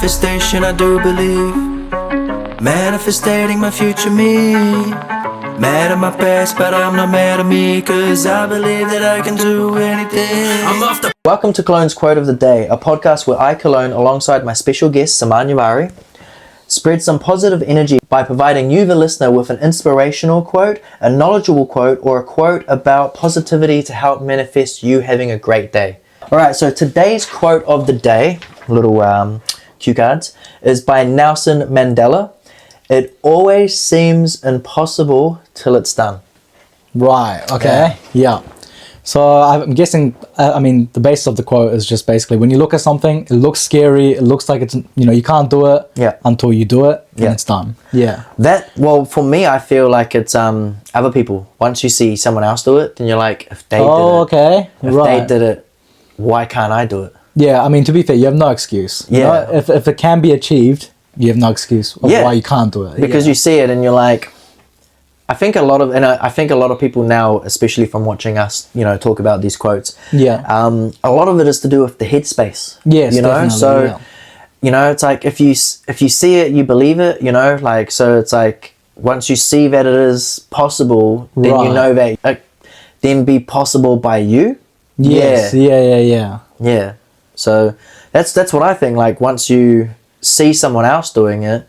Manifestation, I do believe. Manifesting my future me. Mad at my past, but I'm not mad at me, cause I believe that I can do anything. I'm off the... Welcome to Killloane's Quote of the Day, a podcast where I, Killloane, alongside my special guest, Saman Yavari, spread some positive energy by providing you, the listener, with an inspirational quote, a knowledgeable quote, or a quote about positivity to help manifest you having a great day. Alright, so today's quote of the day, little cue cards, is by Nelson Mandela. It always seems impossible till it's done. Right, okay, yeah. So I'm guessing, the basis of the quote is just basically when you look at something, it looks scary, it looks like it's, you can't do it until you do it, and it's done. Yeah. Well, for me, I feel like it's other people. Once you see someone else do it, then you're like, if they they did it, why can't I do it? Yeah, to be fair, you have no excuse. Yeah. If it can be achieved, you have no excuse of why you can't do it. Because you see it and you're like, I think a lot of people now, especially from watching us, talk about these quotes. Yeah. A lot of it is to do with the headspace. Yes, definitely. So, it's like if you see it, you believe it. So it's like once you see that it is possible, then you know that it then be possible by you. Yes. Yeah. So that's what I think. Like once you see someone else doing it,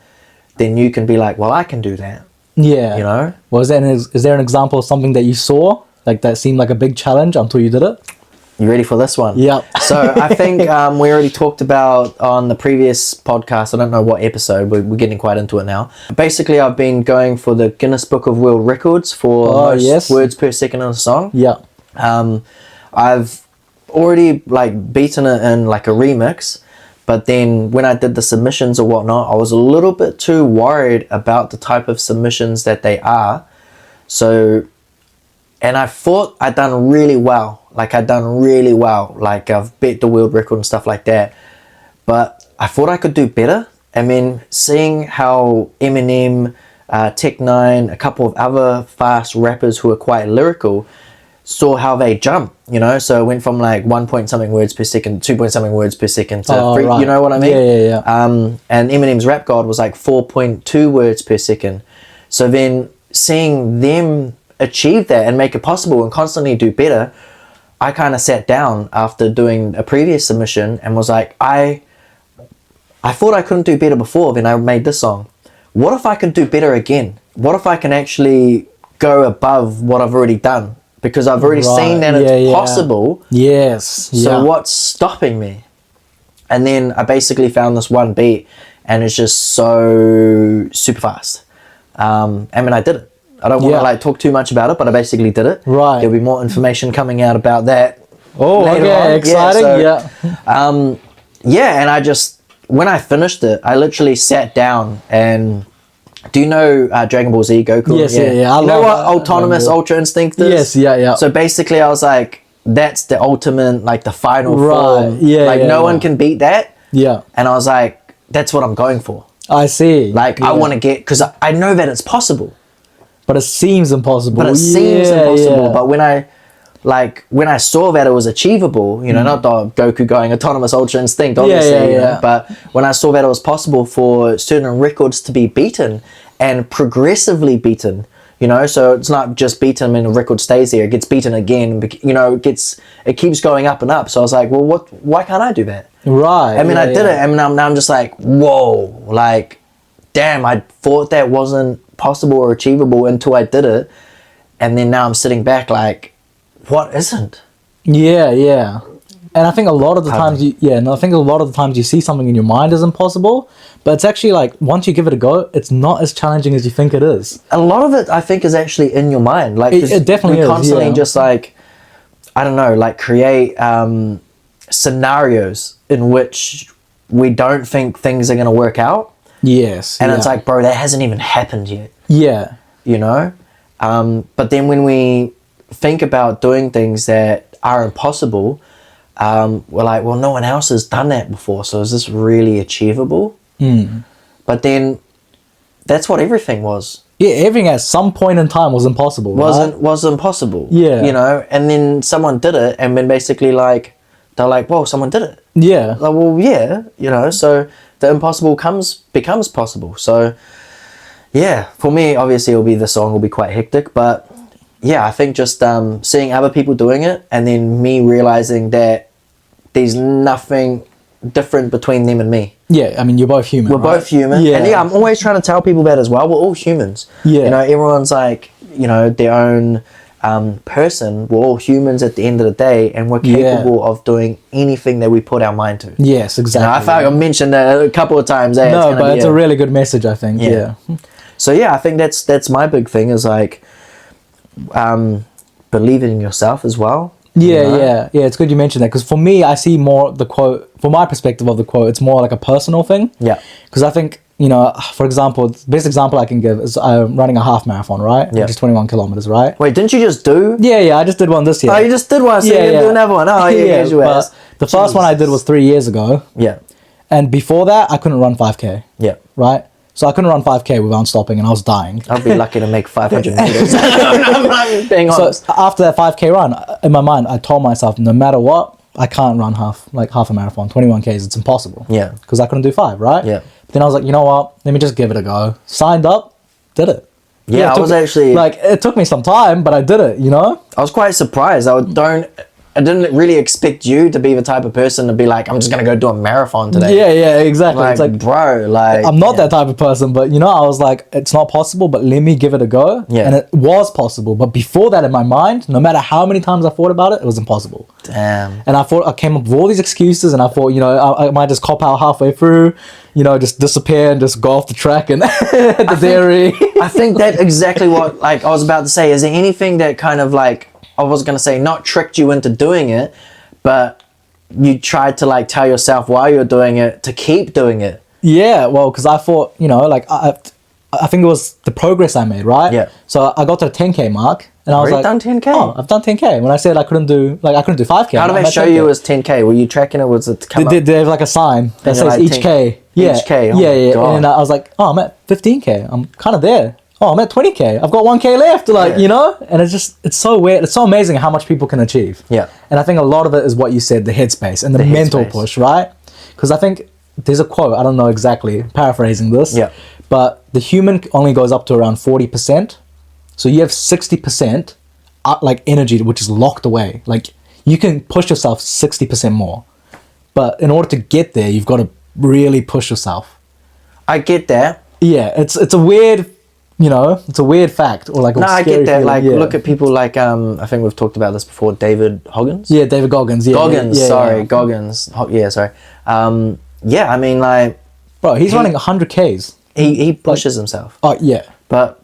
then you can be like, well, I can do that. Yeah. Well, is there an example of something that you saw like that seemed like a big challenge until you did it? You ready for this one? Yeah. So I think we already talked about on the previous podcast, I don't know what episode, we're getting quite into it now. Basically, I've been going for the Guinness Book of World Records for most words per second in a song. Yeah. I've already beaten it in a remix, but then when I did the submissions or whatnot, I was a little bit too worried about the type of submissions that they are. So, and I thought I'd done really well. I've beat the world record and stuff like that. But I thought I could do better. Seeing how Eminem, Tech9, a couple of other fast rappers who are quite lyrical, saw how they jump, so it went from 1 point something words per second, 2 point something words per second to 3, you know what I mean? Yeah. And Eminem's Rap God was 4.2 words per second. So then seeing them achieve that and make it possible and constantly do better, I kind of sat down after doing a previous submission and was like, I thought I couldn't do better before, then I made this song. What if I can do better again? What if I can actually go above what I've already done? Because I've already seen that it's possible. Yes. So what's stopping me? And then I basically found this one beat and it's just so super fast. I did it. I don't want to talk too much about it, but I basically did it. Right. There'll be more information coming out about that. Oh, later on. Exciting. And I just, when I finished it, I literally sat down and... Do you know Dragon Ball Z Goku? Yes, yeah. You know what autonomous Ultra Instinct is? Yes, yeah. So basically I was like, that's the ultimate, the final form. No one can beat that. Yeah. And I was like, that's what I'm going for. I see. I want to get, because I know that it's possible. But it seems impossible. But when I saw that it was achievable, not the Goku going autonomous Ultra Instinct, obviously, but when I saw that it was possible for certain records to be beaten and progressively beaten, so it's not just beaten and the record stays there, it gets beaten again, it keeps going up and up. So I was like, well, why can't I do that? Right. I did it, and now I'm just like, whoa, damn, I thought that wasn't possible or achievable until I did it, and then now I'm sitting back what isn't? Yeah. And I think a lot of the times you see something in your mind is impossible, but it's actually once you give it a go, it's not as challenging as you think it is. A lot of it, I think, is actually in your mind. It definitely is. Constantly just create scenarios in which we don't think things are going to work out. Yes. And it's bro, that hasn't even happened yet. Yeah. But then when we think about doing things that are impossible, we're like, well, no one else has done that before, so is this really achievable? But then that's what everything was. Yeah, everything at some point in time was impossible. Was impossible. Yeah. And then someone did it and then basically they're like, whoa, someone did it. Yeah. Like, well, yeah, you know, so the impossible becomes possible. So yeah, for me, obviously the song will be quite hectic, but yeah, I think just seeing other people doing it and then me realizing that there's nothing different between them and me. Yeah, I mean, you're both human. We're both human. Yeah. And yeah, I'm always trying to tell people that as well. We're all humans. Yeah. You know, everyone's like, you know, their own person. We're all humans at the end of the day, and we're capable of doing anything that we put our mind to. Yes, exactly. You know, I feel like I mentioned that a couple of times. No, but it's a really good message, I think. Yeah. So yeah, I think that's my big thing is like believing in yourself as well. Yeah, you know? yeah. It's good you mentioned that, because for me, I see more the quote, from my perspective of the quote, it's more like a personal thing. Yeah. Because I think, you know, for example, the best example I can give is I'm running a half marathon, right? Yeah. Which is 21 kilometers, right? Wait, didn't you just do? Yeah, I just did one this year. Oh, you just did one, so you do another one. Oh, yeah, yeah. But the first one I did was 3 years ago. Yeah. And before that, I couldn't run 5K. Yeah. Right? So I couldn't run 5K without stopping, and I was dying. I'd be lucky to make 500 meters. I'm being honest. So after that 5K run, in my mind, I told myself, no matter what, I can't run half a marathon, 21 Ks. It's impossible. Yeah. Because I couldn't do 5, right? Yeah. But then I was like, you know what? Let me just give it a go. Signed up, did it. Yeah, I was actually like, it took me some time, but I did it. You know. I was quite surprised. I didn't really expect you to be the type of person to be like, I'm just gonna go do a marathon today. Yeah, exactly. Like, it's like, bro, like I'm not that type of person, but you know, I was like, it's not possible, but let me give it a go. Yeah. And it was possible. But before that, in my mind, no matter how many times I thought about it, it was impossible. Damn. And I came up with all these excuses, and I thought, you know, I might just cop out halfway through, you know, just disappear and just go off the track and the dairy. I think that's exactly what like I was about to say. Is there anything that kind of like, I was gonna say, not tricked you into doing it, but you tried to like tell yourself while you're doing it to keep doing it? Yeah, well, because I thought, you know, like I think it was the progress I made, right? Yeah. So I got to a 10K mark, and I was Already like, done 10K? Oh, I've done 10K. When I said I couldn't do 5K. How did they show you as 10K? Were you tracking it? Was it to come They up? have like a sign that And you're says like, each K. Yeah. Each K, oh yeah. my God. And then I was like, oh, I'm at 15K. I'm kind of there. Oh, I'm at 20K. I've got 1K left. Like, Yeah. you know? And it's so weird. It's so amazing how much people can achieve. Yeah. And I think a lot of it is what you said, the headspace and the mental headspace. push, right? Because I think there's a quote, I don't know exactly, paraphrasing this. Yeah. But the human only goes up to around 40%. So you have 60% like energy, which is locked away. Like, you can push yourself 60% more. But in order to get there, you've got to really push yourself. I get that. Yeah, it's a weird, you know, it's a weird fact, or like a No, I scary get that. feeling, Like, yeah. look at people like I think we've talked about this before. David Goggins. Yeah, David Goggins. Yeah, Goggins. yeah, sorry, yeah. Goggins. Yeah, sorry. Yeah, I mean, like, Bro, he's running 100 Ks. he pushes himself, Oh yeah, but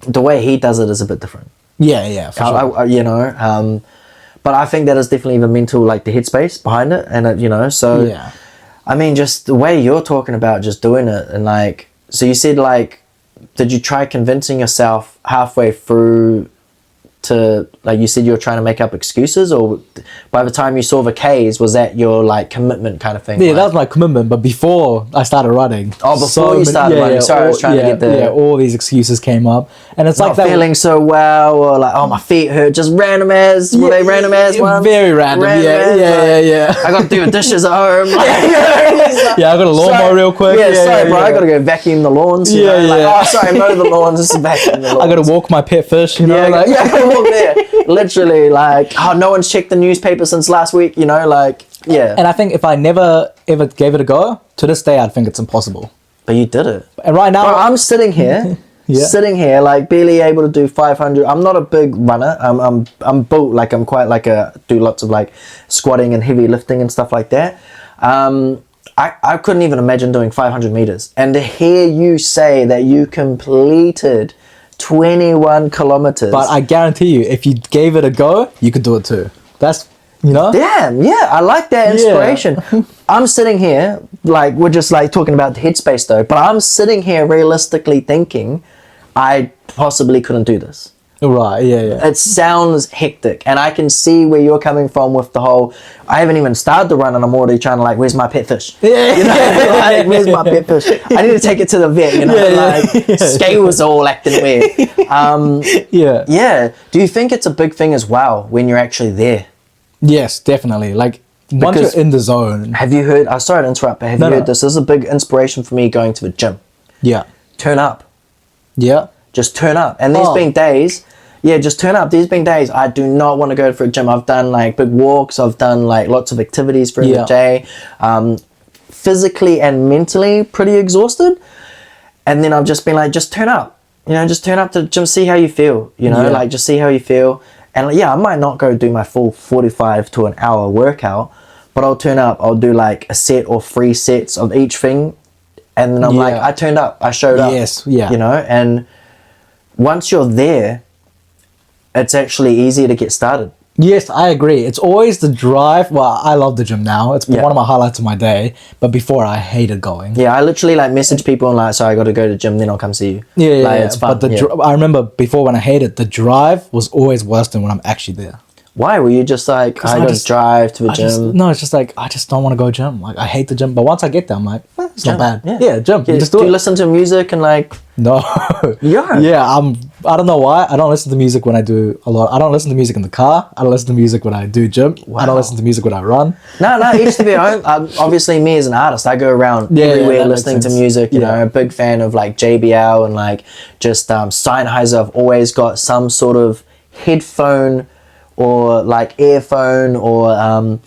the way he does it is a bit different. yeah, for sure. You know, but I think that is definitely the mental, like the headspace behind it, and it, you know, so Yeah. I mean, just the way you're talking about just doing it, and like, so you said like, did you try convincing yourself halfway through to, like, you said you were trying to make up excuses, or by the time you saw the Ks, was that your like commitment kind of thing? Yeah, like, that was my commitment. But before I started running, Oh, before you started running. Sorry, I was trying to get the- all these excuses came up, and it's not like that. feeling so well, or like, oh, my feet hurt, just random as, were they random as ones? Very random. Yeah. I got to do the dishes at home. Yeah, I got a lawnmower real quick. Yeah, sorry, bro. I got to go vacuum the lawns. You know? Like, yeah. oh, sorry, mow the lawns. Just vacuum the lawns. I got to walk my pet fish. You know, Yeah, like, yeah, I gotta walk there. Literally, like, oh, no one's checked the newspaper since last week. You know, like, yeah. And I think if I never ever gave it a go, to this day, I'd think it's impossible. But you did it. And right now, Bro, I'm sitting here. Yeah. Sitting here, like, barely able to do 500. I'm not a big runner. I'm built like, I'm quite like do lots of like squatting and heavy lifting and stuff like that. I couldn't even imagine doing 500 meters. And to hear you say that you completed 21 kilometers. but I guarantee you, if you gave it a go, you could do it too. That's, you know. Damn, yeah, I like that inspiration. I'm sitting here, like, we're just like talking about the headspace though, but I'm sitting here realistically thinking I possibly couldn't do this. Right. Yeah. It sounds hectic, and I can see where you're coming from with the whole, I haven't even started the run and I'm already trying to like, where's my pet fish? Yeah. You know, like, where's my pet fish? I need to take it to the vet, you know, like, scales are all acting weird. Yeah. Yeah. Do you think it's a big thing as well when you're actually there? Yes, definitely. Like, Once Because- you're in the zone. Have you heard? I'm sorry to interrupt, but have you heard this? This is a big inspiration for me going to the gym. Yeah. Turn up. Yeah. Just turn up. And there's been days, just turn up. There's been days I do not want to go for a gym. I've done like big walks. I've done like lots of activities for the day. Physically and mentally pretty exhausted. And then I've just been like, just turn up. You know, just turn up to the gym, see how you feel. You know, like just see how you feel. And I might not go do my full 45 to an hour workout, but I'll turn up. I'll do like a set or 3 sets of each thing. And then I'm like, I turned up. I showed up. Yes, yeah. You know, and once you're there, it's actually easier to get started. Yes, I agree. It's always the drive. Well, I love the gym now. It's one of my highlights of my day. But before, I hated going. Yeah, I literally like message people and like, sorry, I got to go to the gym, then I'll come see you. Yeah, Like, it's fun. But I remember before when I hated, the drive was always worse than when I'm actually there. Why? Were you just like, I got to drive to the gym? No, it's just like, I just don't want to go gym. Like, I hate the gym. But once I get there, I'm like, it's not bad. Yeah, gym. You just do you it. listen to music and like... No. Yeah. Yeah, I don't know why. I don't listen to music when I do a lot. I don't listen to music in the car. I don't listen to music when I do gym. I don't listen to music when I run. No, each to their own. Obviously, me as an artist, I go around everywhere listening to music. You know, a big fan of like JBL and like just Sennheiser. I've always got some sort of headphone or like earphone or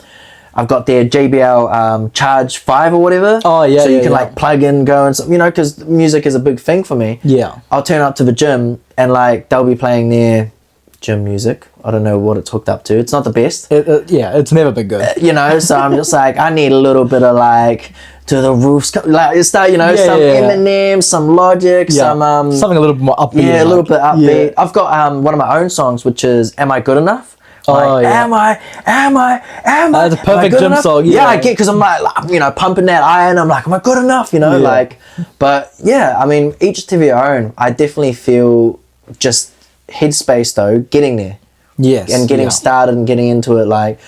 I've got their JBL Charge 5 or whatever. Oh, yeah, so you yeah, can yeah. like plug in, go and you know, because music is a big thing for me. Yeah. I'll turn up to the gym and like they'll be playing their gym music. I don't know what it's hooked up to. It's not the best. It's never been good. You know, so I'm just like, I need a little bit of like to the roof, like start, you know, some Eminem, some Logic, some something a little bit more upbeat. Yeah, a little bit upbeat. Yeah. I've got one of my own songs, which is "Am I Good Enough?" Like, am I? That's a perfect gym song. Yeah, I get, because I'm like, you know, pumping that iron. I'm like, am I good enough? You know, like, but yeah, I mean, each to their own. I definitely feel just headspace though, getting there. Yes. And getting started and getting into it. Like,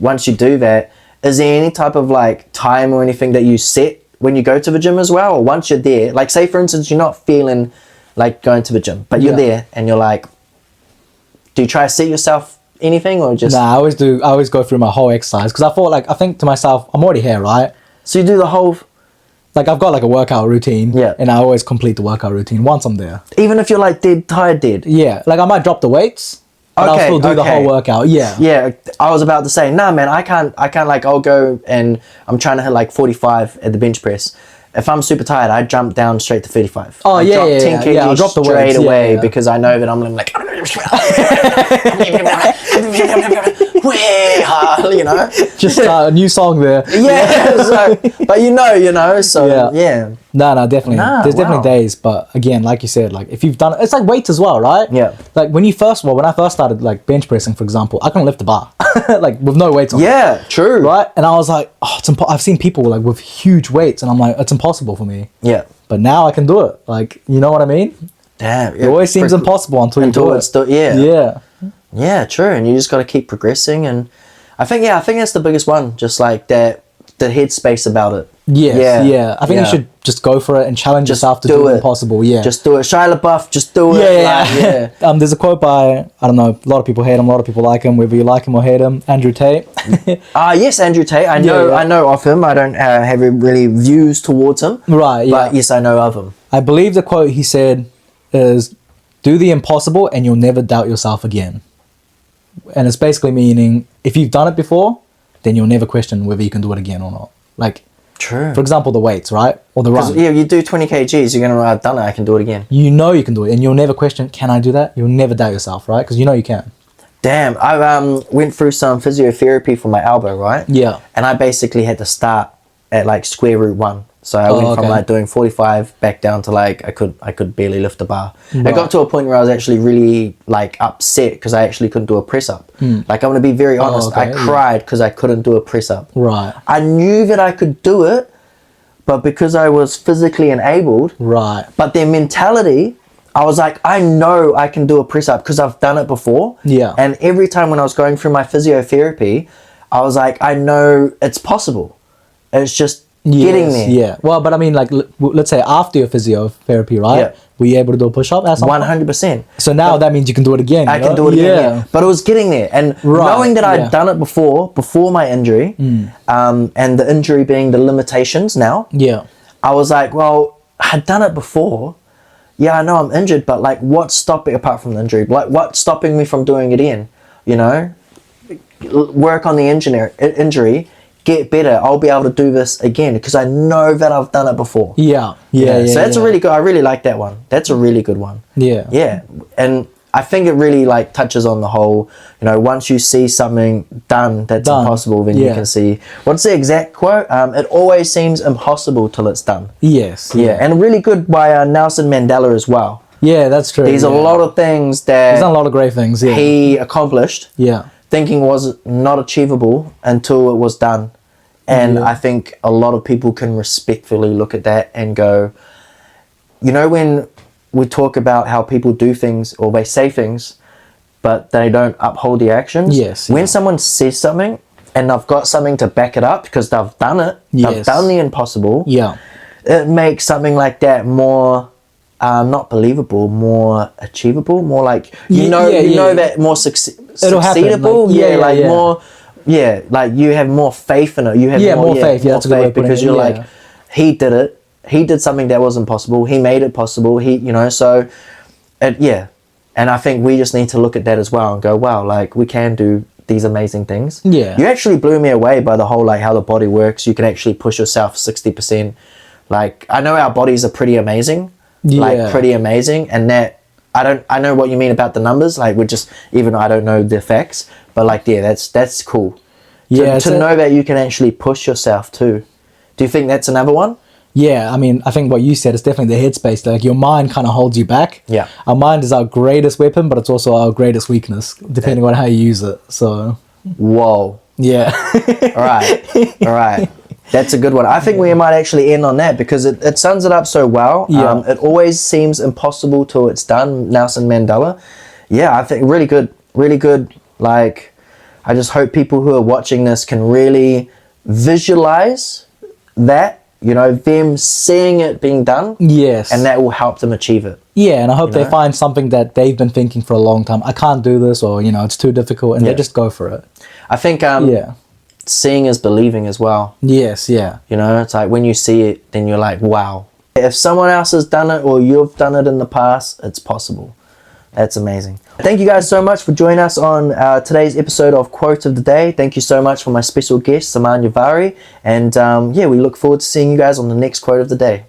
once you do that, is there any type of like time or anything that you set when you go to the gym as well? Or once you're there, like say for instance, you're not feeling like going to the gym, but you're there and you're like, do you try to set yourself anything or just... Nah, I always go through my whole exercise because I think to myself, I'm already here, right? So you do the whole... Like I've got like a workout routine and I always complete the workout routine once I'm there. Even if you're like dead? Yeah, like I might drop the weights, but I'll still do the whole workout, Yeah, I was about to say, nah man, I can't like, I'll go and I'm trying to hit like 45 at the bench press. If I'm super tired, I jump down straight to 35. Oh, I drop 10 kg I'll drop the straight weights, away because I know that I'm like, you know? Just a new song there. Yeah, so, but you know, so yeah. No, definitely. There's definitely days, but again, like you said, like if you've done it, it's like weights as well, right? Yeah. Like when I first started like bench pressing, for example, I couldn't lift the bar, like with no weights on. Yeah, true. Right, and I was like, oh, I've seen people like with huge weights, and I'm like, it's impossible for me. Yeah. But now I can do it. Like, you know what I mean? Damn. It always seems impossible until you do it. Yeah. Yeah, true. And you just got to keep progressing. And I think that's the biggest one. Just like the headspace about it. Yes, yeah. I think you should just go for it and challenge yourself to do the impossible. Yeah. Just do it. Shia LaBeouf, just do it. Yeah. There's a quote by, I don't know, a lot of people hate him, a lot of people like him, whether you like him or hate him, Andrew Tate. Yes, Andrew Tate. I know of him. I don't have really views towards him. Right, yeah. But yes, I know of him. I believe the quote he said is, do the impossible and you'll never doubt yourself again. And it's basically meaning, if you've done it before, then you'll never question whether you can do it again or not. Like, true. For example, the weights, right? Or the run. Yeah, you do 20 kgs, you're going to, I've done it, I can do it again. You know you can do it, and you'll never question, can I do that? You'll never doubt yourself, right? Because you know you can. Damn, I went through some physiotherapy for my elbow, right? Yeah. And I basically had to start at like square root 1. So I went from like doing 45 back down to like I could barely lift a bar. Right. It got to a point where I was actually really like upset because I actually couldn't do a press up. Like I'm gonna be very honest, I cried because I couldn't do a press up. Right. I knew that I could do it, but because I was physically enabled. Right. But their mentality, I was like, I know I can do a press up because I've done it before. Yeah. And every time when I was going through my physiotherapy, I was like, I know it's possible. It's just getting there. Yeah. Well, but I mean, like, let's say after your physiotherapy, right? Yeah. Were you able to do a push-up at some point? 100%. So now that means you can do it again. I can do it again, yeah. But it was getting there. And knowing that I'd done it before my injury, and the injury being the limitations now, I was like, well, I'd done it before. Yeah, I know I'm injured, but like, what's stopping, apart from the injury, like, what's stopping me from doing it again? You know? Work on the injury, get better. I'll be able to do this again because I know that I've done it before. Yeah. So that's a really good, I really like that one. That's a really good one. Yeah. And I think it really like touches on the whole, you know, once you see something done that's impossible, then you can see, what's the exact quote? It always seems impossible till it's done. Yes. Yeah. And really good by Nelson Mandela as well. Yeah, that's true. There's a lot of things that he's done a lot of great things. Yeah. He accomplished. Yeah. Thinking was not achievable until it was done. And I think a lot of people can respectfully look at that and go, you know, when we talk about how people do things or they say things, but they don't uphold the actions. Yes. When someone says something and they've got something to back it up because they've done it, they've done the impossible. Yeah. It makes something like that more... not believable, more achievable, more like you know that more succeedable. More. Yeah, like you have more faith in it. You have more faith. More faith because you're like, he did it. He did something that wasn't possible. He made it possible. So, and I think we just need to look at that as well and go, wow, like we can do these amazing things. Yeah, you actually blew me away by the whole like how the body works. You can actually push yourself 60%. Like I know our bodies are pretty amazing. Like pretty amazing, and that I know what you mean about the numbers, like we're just, even I don't know the facts, but like that's cool. To know that you can actually push yourself too. Do you think that's another one? Yeah, I mean, I think what you said is definitely the headspace. Like your mind kind of holds you back. Yeah, our mind is our greatest weapon, but it's also our greatest weakness, depending on how you use it. So whoa, yeah. all right. That's a good one. I think we might actually end on that because it sums it up so well. Yeah. It always seems impossible till it's done. Nelson Mandela. Yeah, I think really good. Really good. Like, I just hope people who are watching this can really visualize that, you know, them seeing it being done. Yes. And that will help them achieve it. Yeah, and I hope they find something that they've been thinking for a long time. I can't do this, or, you know, it's too difficult, and they just go for it. I think, seeing is believing as well. Yes, yeah. You know, it's like when you see it, then you're like, wow. If someone else has done it or you've done it in the past, it's possible. That's amazing. Thank you guys so much for joining us on today's episode of Quote of the Day. Thank you so much for my special guest, Saman Yavari. And we look forward to seeing you guys on the next Quote of the Day.